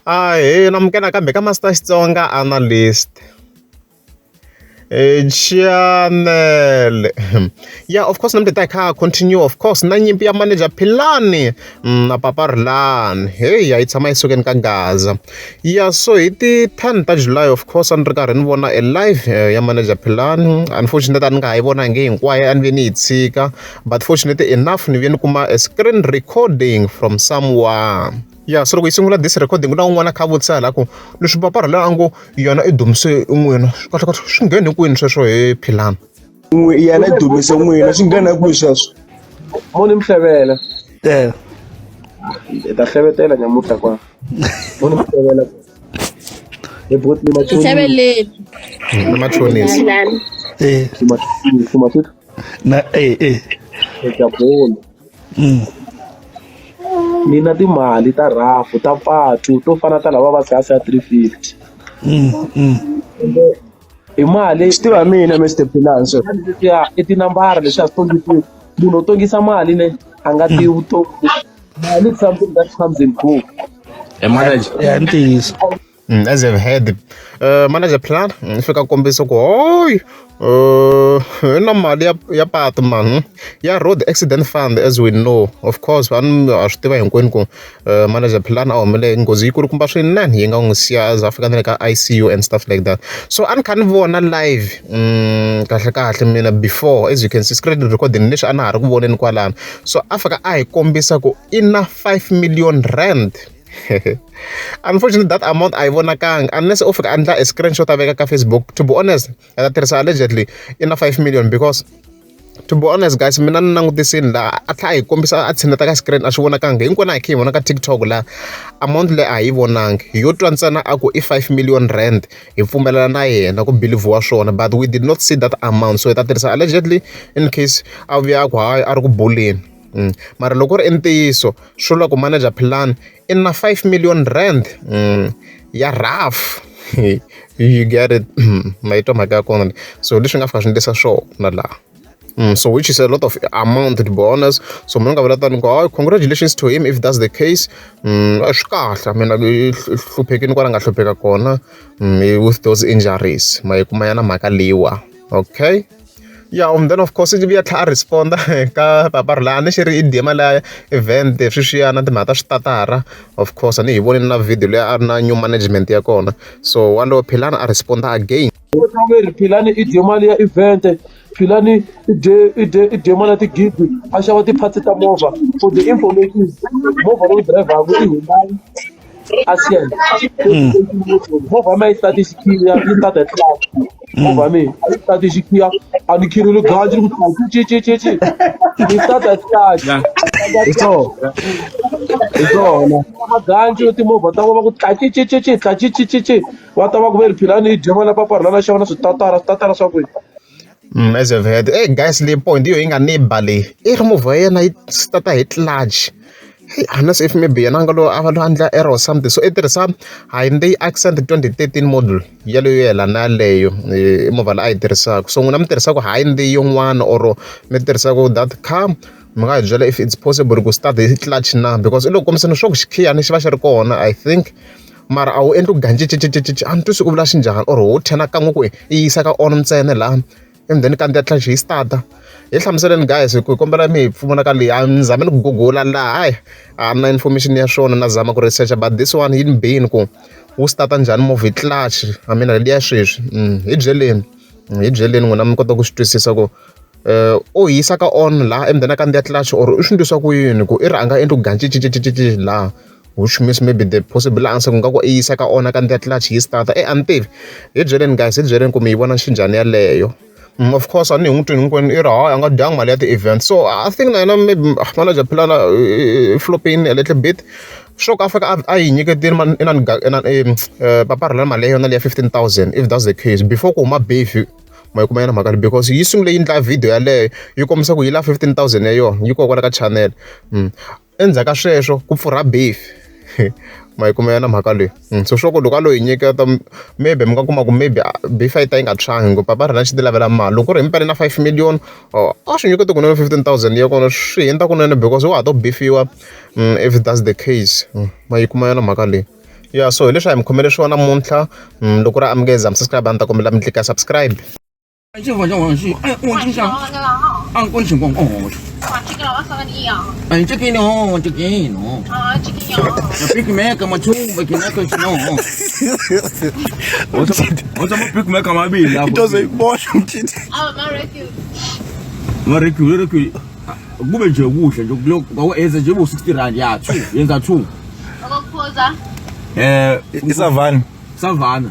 namukela kambe ka Master Xitsonga analyst. Channel. Yeah, of course, namde ta continue, of course. Na nyimpi ya manager Philani na papa Rhulani. Hey, ya itama isuken ka Gaza. Yeah, so iti 10 ta July, of course, andri karhi ni vona a live ya manager Philani. Unfortunately, ani nga ha yi vonangi hinkwayo, ani ve ni yi tshika. But fortunately enough, ni ve ni kuma a screen recording from someone. Yeah, so loko yi sungula this recording ku na un'wana kha vutisa la ku leswi papa Rhulani a ngo yona i dumise n'wina kahle swi nghene kwini sweswo hi Philani yena i dumise n'wina swi nghena kwihi sweswo mo ni mi hlevela hi ta hlevetela nyamuhla kwa mo ni mi hlevela hi boti hlevele machonisi kumatito na jabolo nina timali ta rafu ta patu to fana ta lava va gasi ya 350 i mali swi tiva mina Mr Philani so ya i tinambara leswi a swi tongisiwi munhu u tongisa mali ne a nga tivi vutomi mali is something that comes in book ya ntiyiso as I've heard manager Philani fika kombisa ku hoy na mali ya patu man ya road accident fund as we know, of course vanhu a swi tiva hinkwenu ku manager Philani a humelele nghozi yi kulukumba swinene yi nga n'wi siya as a fika na le ka ICU and stuff like that. So a ni kha ni vona live kahle mina before, as you can see screen recording leswi a na ha ri ku voneni kwalano. So a fika a hi kombisa ku i na 5 million rand. Unfortunately that amount I won't account unless of a screenshot of ka Facebook. To be honest, that is allegedly in a 5 million because to be honest guys, mina nangutisini la atla hi kombisa a tshineta ka screen a swi vonakanga hinkwenu a hi kha hi vona ka TikTok la amount le a hi vonangi yo twantsana a ku i 5 million rand hi pfumelela na yena ku believe swona, but we did not see that amount. So that is allegedly in case a vuya ku hayi a ri ku buleni. Mara loko ri ntiyiso swo lwa ku manager Philani i na 5 million rand ya raf you get it mayitwa mhaka ya kona. So leswi nga fika swi ndlisa swona la so which is a lot of amount to be honest. So munhu nga vula tani ku congratulations to him if that's the case. Swi kahle mina hluphekini kwala nga hlupheka kona with those injuries mayikuma yana mhaka leyiwa. Okay, yeah, then of course we are respond ka papa Rhulani xi ri i dema la event swixiyana timhaka ta xitatara. Of course ani hi voni na video leyi a ri na new management ya kona. So walowo Philani a responda again. Philani i dye mali ya event, Philani i dye mali ya tigidi a xava tiphati ta movha. For the information movha lowu driver i Rhulani ASEAN movha ma yi statistikiya yi stata class movha mi a yi statistikiya a ni khirilo ganji ku cici yi stata class isona ganji timovha ta vona ku cici va ta va ku veri Philani i dye mali ya papa Rhulani a xava na switatara swa kwe. As I've heard, hey guys, le point yo inga nebale i ri movha ya yena yi stata hi clutch. Hey, unless if maybe yena nga lo a va lo handla error or something. So i tirhisa Hyundai Accent 2013 model yaleyo yelana leyo movha la a yi tirhisaka. So n'wina mi tirhisaka Hyundai yin'wana or mi tirhisaka that car mi nga hi byela if it's possible ku start hi clutch na, because loko kombisana swa ku xikhiyani xi va xi ri kona I think, mara a wu endli ku ganji cici a ni twisi u vula xinjhani or wo thena kan'we ku i yisa ka on ntsena laha and then kanti ya clutch yi starta. Hi hlamuseleni guys ku kombela mi hi pfuna ka leyi a ni zame ni ku gugula laha hayi a na information ya swona na zama ku researcha, but this one yi ni bini ku wu starta njhani movha hi clutch I mean liya sweswi. Hi byeleni n'wina mi kota ku swi twisisa ku o yisa ka on laha emudeni ka ndi ya clutch or u swi ndlisa ku yini ku i ri a nga endli ku ganji cici laha, which means maybe the possible answer ku nga ku i yisa ka on ka ndi ya clutch yi starta. A ni tivi, hi byeleni guys, hi byeleni ku mi yi vona xinjhani yaleyo. Of course a ni hi n'wi twini hinkwenu i ri hayi a nga dyanga mali ya ti-event. So I think na yena maybe manager Philani flopping a little bit. Sure ka fika a hi nyiketini papa Rhulani mali ya yona leya 15,000 if that's the case before ku huma beef ma yi kuma yena mhaka leyi, because yi sungule yi ndla video yaleyo yi kombisa ku yi la 15,000 ya yona yi koka kwala ka channel. Endzhaku ka sweswo ku pfurha beef ma yi kuma yena mhaka leyi. So sure ku loko a lo hi nyiketa maybe mi nga kuma ku maybe beef a yi ta yi nga tshwangi ku papa Rhulani xi ti lavela mali. Loko ku ri hi mpela na 5 million a swi nyiketa kunene 15,000 ya kona swi hindza kunene because wa ha to beefiwa if that's the case ma yi kuma yena mhaka leyi. ya so leswi hi mi khomele swona namuntlha loko ra amukeza mi subscribe ni ta kombela mi klika subscribe 这反正我是，哎，我就想，按关情况哦，这个老板说的你呀？哎，这个呢，这个呢，啊，这个呀。那 Big Mac 嘛，出不给那个是喏，我怎么 Big Mac 嘛没呀？都是包上去的。啊，Maricule。Maricule，我们就五十，就我儿子就60rand 呀，出，现在出。那个裤子。Savana.